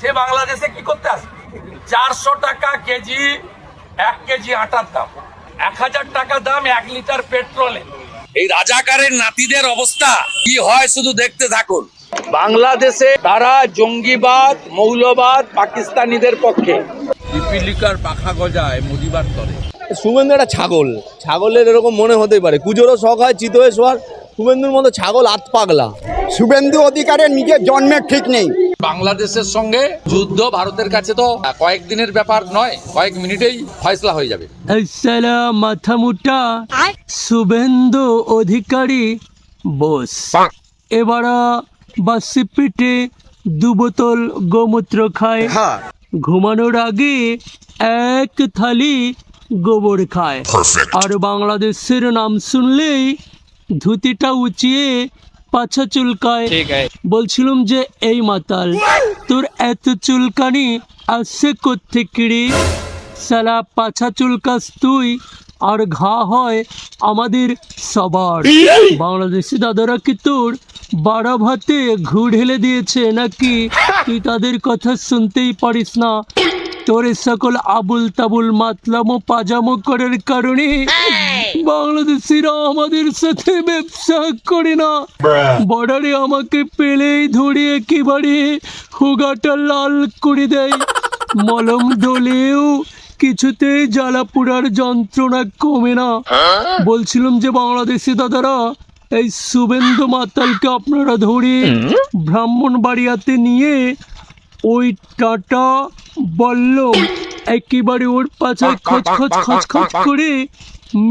সে বাংলাদেশে কি করতে আসবে? 400 টাকা কেজি 1 কেজি আটার দাম, 1000 টাকা দাম 1 লিটার পেট্রোলে। এই রাজাকারের নাতিদের অবস্থা কি হয় শুধু দেখতে থাকুন। বাংলাদেশে তারা জঙ্গিবাদ, মৌলবাদ, পাকিস্তানিদের পক্ষে। পিপিলিকার পাখা গজায় মুদিবার তরে। শুভেন্দু একটা ছাগল, ছাগলের এরকম মনে হতেই পারে। কুজোরও শখ হয়, চিত হয়ে শোয়ার। শুভেন্দুর মতো ছাগল আত পাগলা। শুভেন্দু অধিকারের নিজের জন্মের ঠিক নেই। বাংলাদেশের সঙ্গে যুদ্ধ ভারতের কাছে তো কয়েকদিনের ব্যাপার নয়, কয়েক মিনিটেই ফয়সলা হয়ে যাবে। আসসালাম মাথা মুটা শুভেন্দু অধিকারী বোস এবার বাসি পেটে 2 বোতল গোমূত্র খায়, ঘুমানোর আগে 1 থালি গোবর খায়। আর বাংলাদেশের নাম শুনলেই ধুতিটা উঁচিয়ে পাছা চুলকায়। বলছিলাম যে এই মাতাল, তোর এত চুলকানি আসছে কোত্থেকে রে? সালা পাছা চুলকাস তুই আর ঘা হয় আমাদের সবার। বাংলাদেশি দাদারা কি তোর বাড়া ভাতে ঘু ঢেলে দিয়েছে নাকি তুই তাদের কথা শুনতেই পারিস না? তোর সকল আবুল তাবুল মাতলামো পাজামো করার কারণে বাংলাদেশিরা আমাদের সাথে ব্যবসা করে না। বর্ডারে আমাকে পেলেই ধরে একেবারে হুগাটা লাল করে দেয়। মলম ডলেও কিছুতেই জ্বালা পোড়ার যন্ত্রণা কমে না। বলছিলাম যে বাংলাদেশি দাদারা, এই শুভেন্দু মাতালকে আপনারা ধরে ব্রাহ্মণবাড়িয়াতে নিয়ে ওই টাটা বললম একেবারে ওর পাছায় খচ খচ খচ খচ করে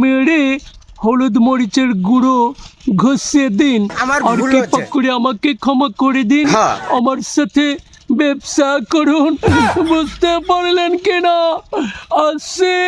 মেরে হলুদ মরিচের গুঁড়ো ঘষিয়ে দিন। আর কৃপা করে আমাকে ক্ষমা করে দিন, আমার সাথে ব্যবসা করুন। বুঝতে পারলেন কিনা? আসে।